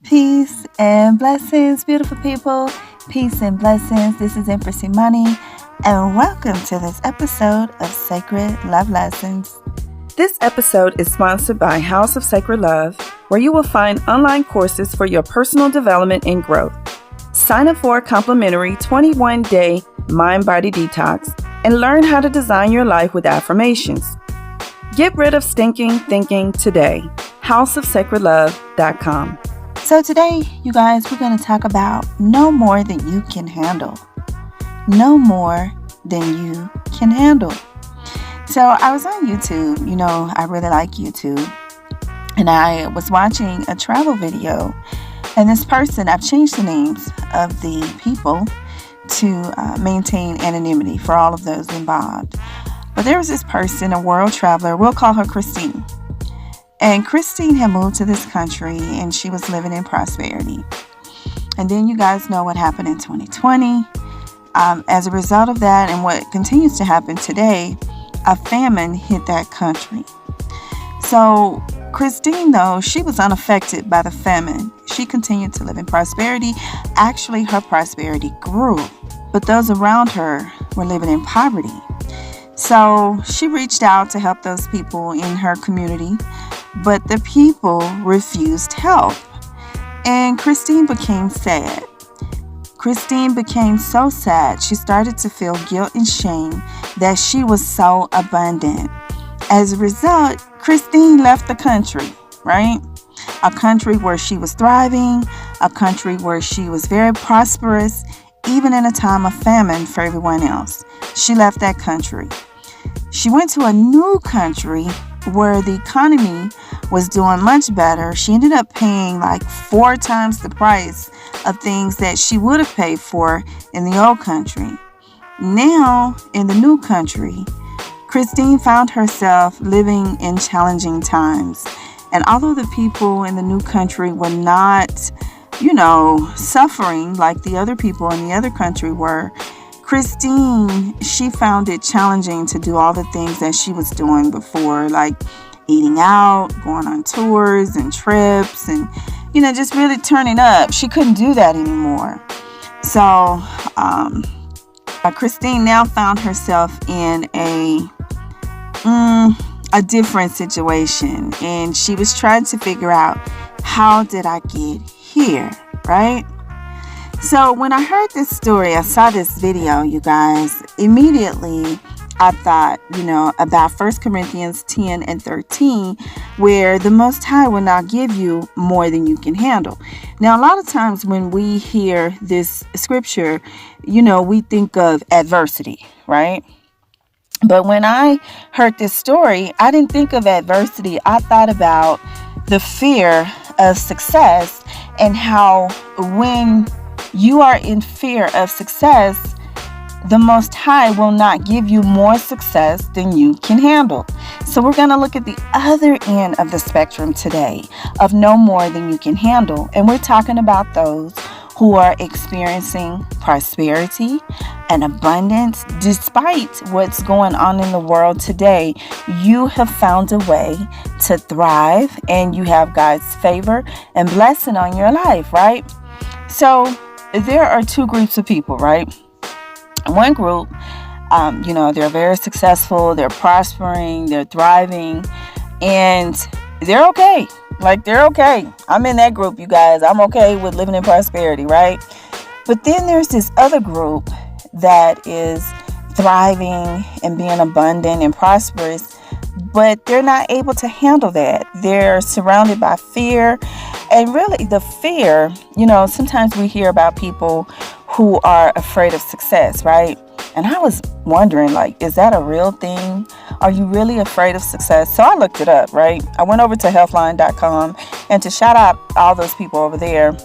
Peace and blessings, beautiful people. Peace and blessings. This is Empress Imani, and welcome to this episode of Sacred Love Lessons. This episode is sponsored by House of Sacred Love, where you will find online courses for your personal development and growth. Sign up for a complimentary 21-day mind-body detox and learn how to design your life with affirmations. Get rid of stinking thinking today. houseofsacredlove.com. So today, you guys, we're going to talk about no more than you can handle. No more than you can handle. So I was on YouTube. I really like YouTube. And I was watching a travel video. And this person, I've changed the names of the people to maintain anonymity for all of those involved. But there was this person, a world traveler. We'll call her Christine. And Christine had moved to this country and she was living in prosperity. And then you guys know what happened in 2020. As a result of that, and what continues to happen today, a famine hit that country. So Christine, though, she was unaffected by the famine. She continued to live in prosperity. Actually, her prosperity grew. But those around her were living in poverty. So she reached out to help those people in her community. But the people refused help. And Christine became sad. Christine became so sad, she started to feel guilt and shame that she was so abundant. As a result, Christine left the country, right? A country where she was thriving, a country where she was very prosperous, even in a time of famine for everyone else. She left that country. She went to a new country where the economy was doing much better. She ended up paying like 4 times the price of things that she would have paid for in the old country. Now, in the new country, Christine found herself living in challenging times. And although the people in the new country were not, suffering like the other people in the other country were, Christine, she found it challenging to do all the things that she was doing before, like eating out, going on tours and trips, and, just really turning up. She couldn't do that anymore. So, Christine now found herself in a different situation, and she was trying to figure out, how did I get here, right? So when I heard this story, I saw this video, you guys, immediately I thought, about 1 Corinthians 10 and 13, where the Most High will not give you more than you can handle. Now, a lot of times when we hear this scripture, we think of adversity, right? But when I heard this story, I didn't think of adversity. I thought about the fear of success and how when you are in fear of success, the Most High will not give you more success than you can handle. So we're going to look at the other end of the spectrum today of no more than you can handle. And we're talking about those who are experiencing prosperity and abundance. Despite what's going on in the world today, you have found a way to thrive and you have God's favor and blessing on your life, right? So there are 2 groups of people, right? One group, they're very successful, they're prospering, they're thriving, and they're okay. They're okay. I'm in that group, you guys. I'm okay with living in prosperity, right? But then there's this other group that is thriving and being abundant and prosperous, but they're not able to handle that. They're surrounded by fear. And really the fear, sometimes we hear about people who are afraid of success, right? And I was wondering, is that a real thing? Are you really afraid of success? So I looked it up, right? I went over to healthline.com, and to shout out all those people over there.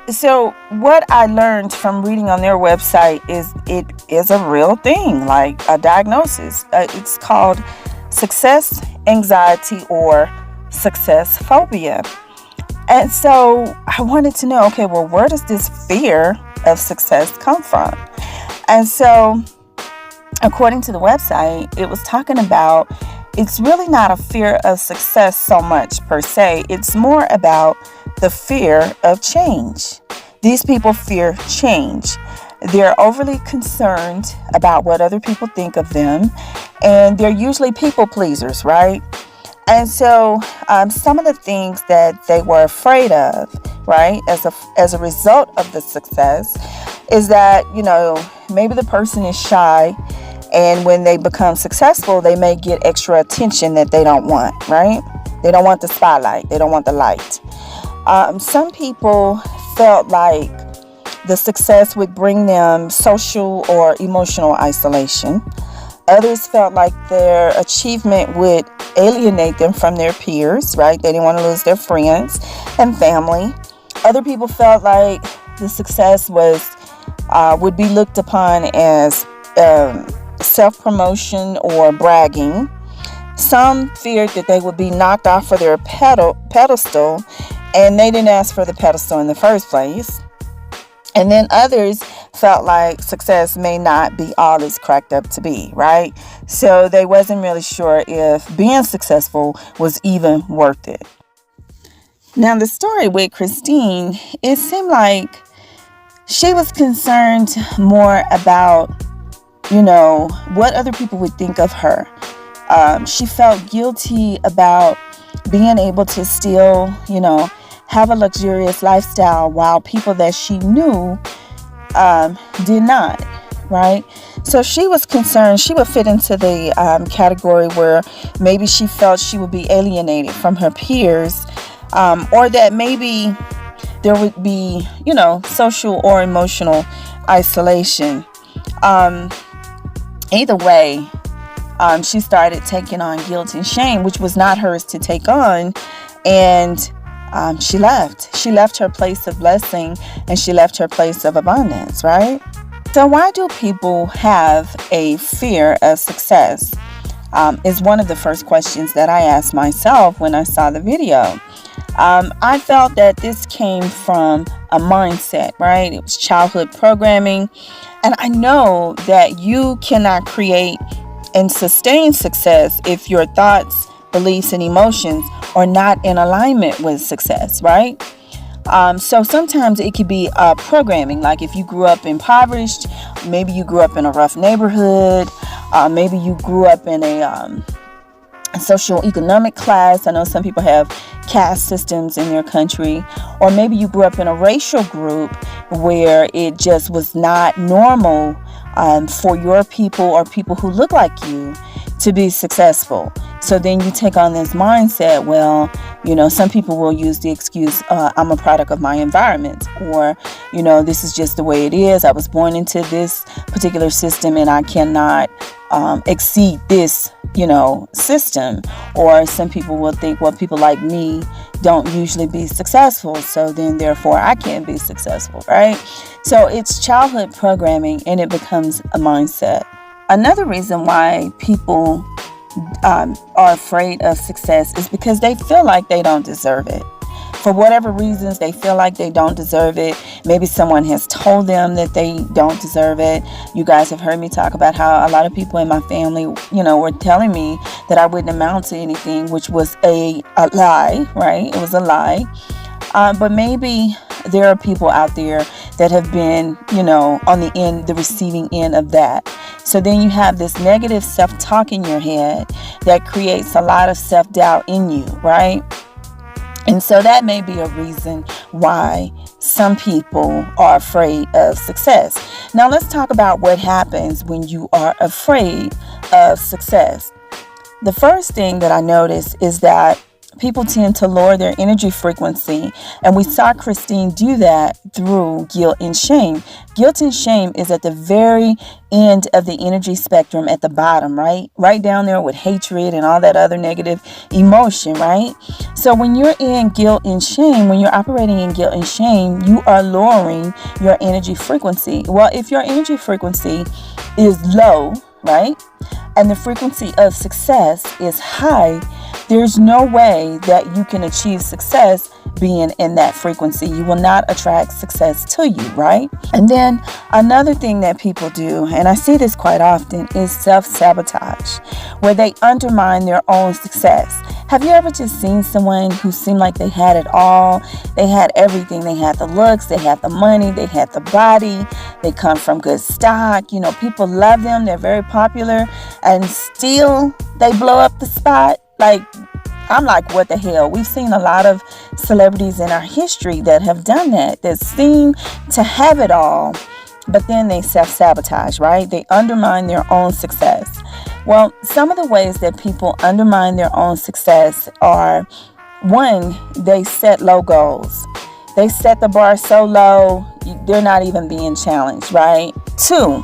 So what I learned from reading on their website is it is a real thing, like a diagnosis. It's called success anxiety or success phobia. And so I wanted to know, okay, well, where does this fear of success come from? And so according to the website, it was talking about it's really not a fear of success so much per se. It's more about the fear of change. These people fear change. They're overly concerned about what other people think of them, and they're usually people pleasers, right? And so some of the things that they were afraid of, right, as a result of the success is that, maybe the person is shy, and when they become successful, they may get extra attention that they don't want, right? They don't want the spotlight. They don't want the light. Some people felt like the success would bring them social or emotional isolation. Others felt like their achievement would alienate them from their peers, right? They didn't want to lose their friends and family. Other people felt like the success would be looked upon as self-promotion or bragging. Some feared that they would be knocked off of their pedestal, and they didn't ask for the pedestal in the first place. And then others felt like success may not be all it's cracked up to be, right? So they wasn't really sure if being successful was even worth it. Now, the story with Christine, it seemed like she was concerned more about, what other people would think of her. She felt guilty about being able to still, have a luxurious lifestyle while people that she knew did not, right? So she was concerned she would fit into the category where maybe she felt she would be alienated from her peers, or that maybe there would be, social or emotional isolation. Either way, she started taking on guilt and shame, which was not hers to take on, and she left. She left her place of blessing, and she left her place of abundance, right? So why do people have a fear of success? Is one of the first questions that I asked myself when I saw the video. I felt that this came from a mindset, right? It was childhood programming. And I know that you cannot create and sustain success if your thoughts, beliefs, and emotions are not in alignment with success, right? So sometimes it could be programming. Like if you grew up impoverished, maybe you grew up in a rough neighborhood, maybe you grew up in a social economic class. I know some people have caste systems in their country, or maybe you grew up in a racial group where it just was not normal for your people or people who look like you to be successful. So then you take on this mindset, well, some people will use the excuse, I'm a product of my environment, or, this is just the way it is. I was born into this particular system and I cannot exceed this, system. Or some people will think, well, people like me don't usually be successful, so then therefore I can't be successful, right? So it's childhood programming, and it becomes a mindset. Another reason why people are afraid of success is because they feel like they don't deserve it. For whatever reasons, they feel like they don't deserve it. Maybe someone has told them that they don't deserve it. You guys have heard me talk about how a lot of people in my family, were telling me that I wouldn't amount to anything, which was a lie, right? It was a lie. But maybe there are people out there that have been, on the receiving end of that. So then you have this negative self-talk in your head that creates a lot of self-doubt in you, right? And so that may be a reason why some people are afraid of success. Now let's talk about what happens when you are afraid of success. The first thing that I notice is that people tend to lower their energy frequency. And we saw Christine do that through guilt and shame. Guilt and shame is at the very end of the energy spectrum at the bottom, right? Right down there with hatred and all that other negative emotion, right? So when you're in guilt and shame, when you're operating in guilt and shame, you are lowering your energy frequency. Well, if your energy frequency is low, right, and the frequency of success is high, there's no way that you can achieve success being in that frequency. You will not attract success to you, right? And then another thing that people do, and I see this quite often, is self-sabotage, where they undermine their own success. Have you ever just seen someone who seemed like they had it all? They had everything. They had the looks, they had the money, they had the body, they come from good stock. You know, people love them, they're very popular, and still they blow up the spot. Like, I'm like, what the hell? We've seen a lot of celebrities in our history that have done that seem to have it all, but then they self-sabotage, right? They undermine their own success. Well, some of the ways that people undermine their own success are, one, they set low goals. They set the bar so low, they're not even being challenged, right? Two,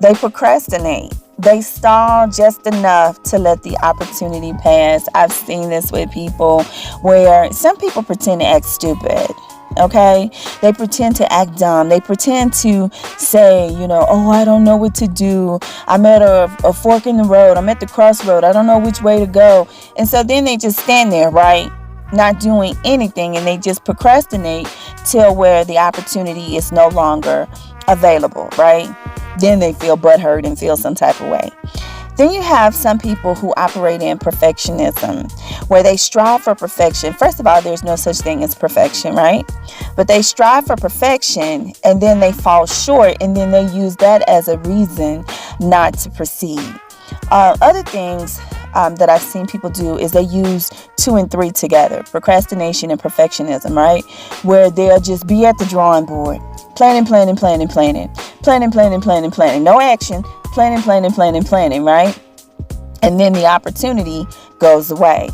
they procrastinate. They stall just enough to let the opportunity pass. I've seen this with people where some people pretend to act stupid. Okay, they pretend to act dumb. They pretend to say, oh, I don't know what to do. I'm at a fork in the road. I'm at the crossroad. I don't know which way to go. And so then they just stand there, right? Not doing anything, and they just procrastinate till where the opportunity is no longer available, right? Then they feel butthurt and feel some type of way. Then you have some people who operate in perfectionism, where they strive for perfection. First of all, there's no such thing as perfection, right? But they strive for perfection, and then they fall short, and then they use that as a reason not to proceed. Other things that I've seen people do is they use 2 and 3 together, procrastination and perfectionism, right? Where they'll just be at the drawing board, planning, no action, planning, right? And then the opportunity goes away.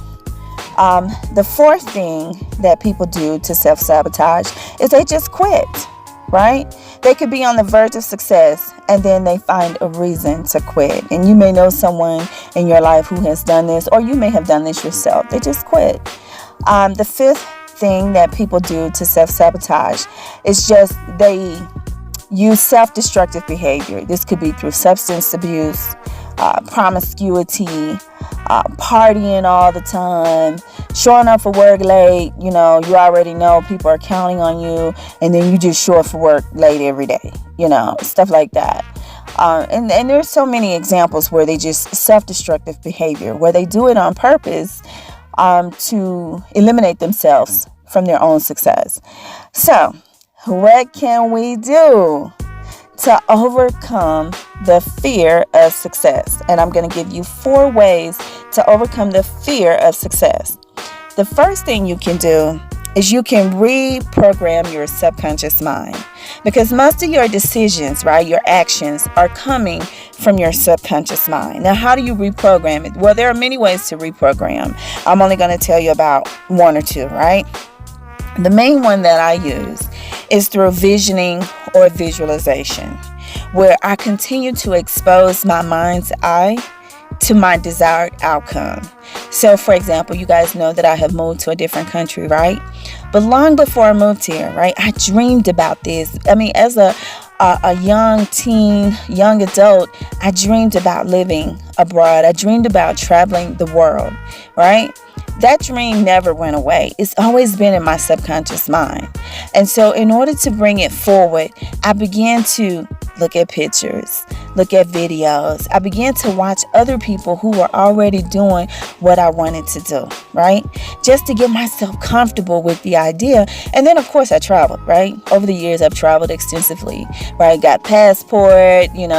The fourth thing that people do to self-sabotage is they just quit, right? They could be on the verge of success, and then they find a reason to quit. And you may know someone in your life who has done this, or you may have done this yourself. They just quit. The fifth thing that people do to self-sabotage is just they use self-destructive behavior. This could be through substance abuse, promiscuity, partying all the time, showing up for work late. You already know people are counting on you, and then you just show up for work late every day, stuff like that. And there's so many examples where they just self-destructive behavior, where they do it on purpose to eliminate themselves from their own success. So, what can we do to overcome the fear of success? And I'm going to give you 4 ways to overcome the fear of success. The first thing you can do is you can reprogram your subconscious mind, because most of your decisions, right, your actions are coming from your subconscious mind. Now, how do you reprogram it? Well, there are many ways to reprogram. I'm only going to tell you about 1 or 2, right? The main one that I use is through visioning or visualization, where I continue to expose my mind's eye to my desired outcome. So, for example, you guys know that I have moved to a different country, right? But long before I moved here, right, I dreamed about this. I mean, as a young teen, young adult, I dreamed about living abroad. I dreamed about traveling the world, right? That dream never went away. It's always been in my subconscious mind. And so in order to bring it forward, I began to look at pictures, look at videos. I began to watch other people who were already doing what I wanted to do, right? Just to get myself comfortable with the idea. And then, of course, I traveled, right? Over the years, I've traveled extensively, right? Got passport, get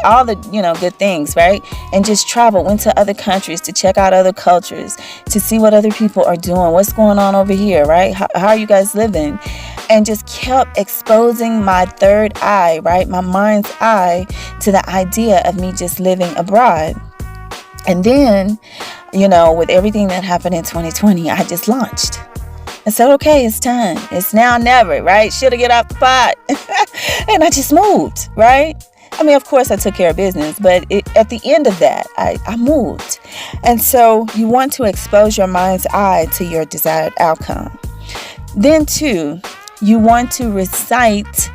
all the, good things, right? And just traveled, went to other countries to check out other cultures, to see what other people are doing, what's going on over here, right? How are you guys living? And just kept exposing my third eye, right? My mind's eye to the idea of me just living abroad. And then, with everything that happened in 2020, I just launched. I said, okay, it's time. It's now or never, right? Should have get off the pot. And I just moved, right? I mean, of course, I took care of business, but at the end of that, I moved. And so you want to expose your mind's eye to your desired outcome. Then, 2, you want to recite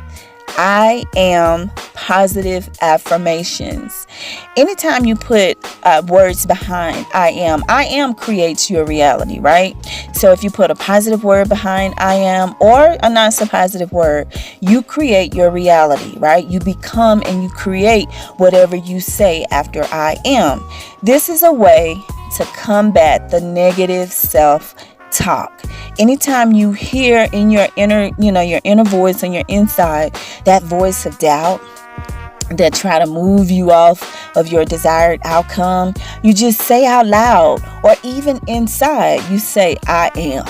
I am positive affirmations. Anytime you put words behind I am creates your reality, right? So if you put a positive word behind I am or a not so positive word, you create your reality, right? You become and you create whatever you say after I am. This is a way to combat the negative self-talk. Anytime you hear in your inner, your inner voice on your inside, that voice of doubt that try to move you off of your desired outcome, you just say out loud, or even inside, you say, I am.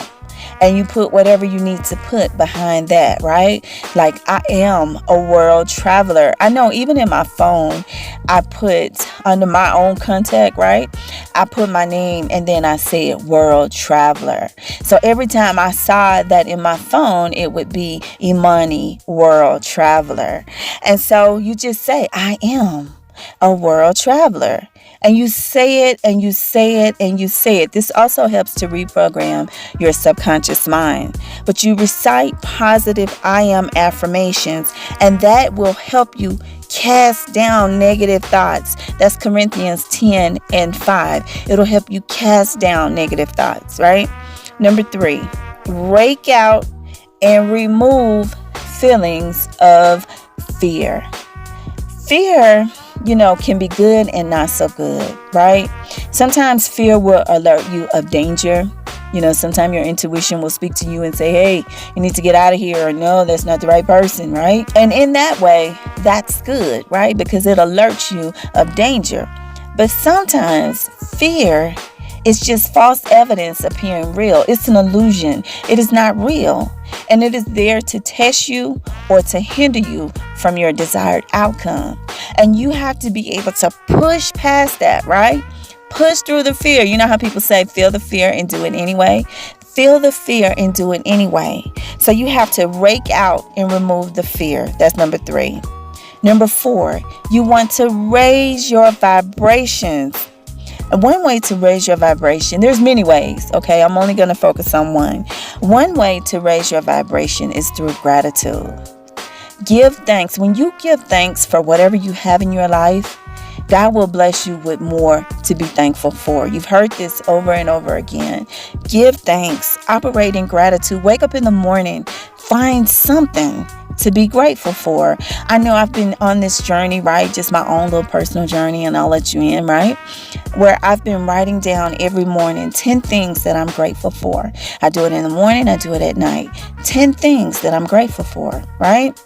And you put whatever you need to put behind that, right? Like, I am a world traveler. I know even in my phone, I put under my own contact, right? I put my name and then I said world traveler. So every time I saw that in my phone, it would be Imani, world traveler. And so you just say, I am a world traveler. And you say it and you say it and you say it. This also helps to reprogram your subconscious mind. But you recite positive I am affirmations, and that will help you cast down negative thoughts. That's Corinthians 10 and 5. It'll help you cast down negative thoughts, right? Number 3, rake out and remove feelings of fear. Fear, can be good and not so good, right? Sometimes fear will alert you of danger. Sometimes your intuition will speak to you and say, hey, you need to get out of here, or no, that's not the right person, right? And in that way, that's good, right? Because it alerts you of danger. But sometimes fear is just false evidence appearing real. It's an illusion. It is not real. And it is there to test you or to hinder you from your desired outcome. And you have to be able to push past that, right? Push through the fear. You know how people say, feel the fear and do it anyway? Feel the fear and do it anyway. So you have to rake out and remove the fear. That's number 3. Number 4, you want to raise your vibrations. And one way to raise your vibration, there's many ways, okay? I'm only going to focus on one. One way to raise your vibration is through gratitude. Give thanks. When you give thanks for whatever you have in your life, God will bless you with more to be thankful for. You've heard this over and over again. Give thanks. Operate in gratitude. Wake up in the morning. Find something to be grateful for. I know I've been on this journey, right? Just my own little personal journey, and I'll let you in, right? Where I've been writing down every morning 10 things that I'm grateful for. I do it in the morning. I do it at night. 10 things that I'm grateful for, right?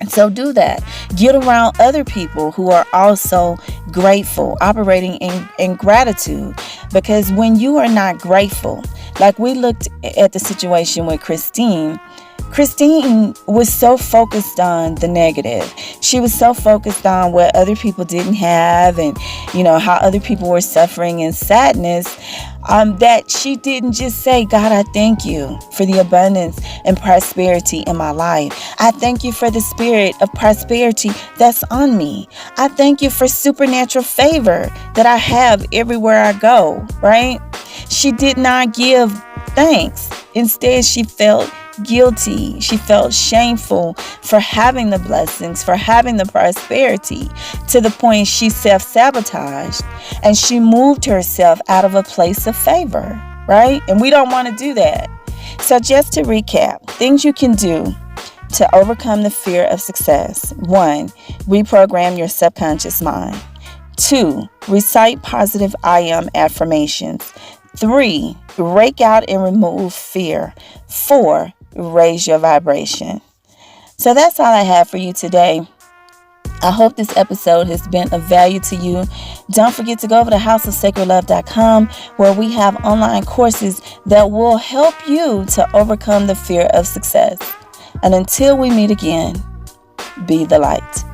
And so do that. Get around other people who are also grateful, operating in gratitude. Because when you are not grateful, like we looked at the situation with Christine was so focused on the negative. She was so focused on what other people didn't have and, how other people were suffering in sadness, that she didn't just say, God, I thank you for the abundance and prosperity in my life. I thank you for the spirit of prosperity that's on me. I thank you for supernatural favor that I have everywhere I go, right? She did not give thanks. Instead, she felt guilty. She felt shameful for having the blessings, for having the prosperity, to the point she self-sabotaged and she moved herself out of a place of favor, right? And we don't want to do that. So just to recap, things you can do to overcome the fear of success. 1, reprogram your subconscious mind. 2, recite positive I am affirmations. 3, rake out and remove fear. 4, raise your vibration. So that's all I have for you today. I hope this episode has been of value to you. Don't forget to go over to houseofsacredlove.com, where we have online courses that will help you to overcome the fear of success. And until we meet again, be the light.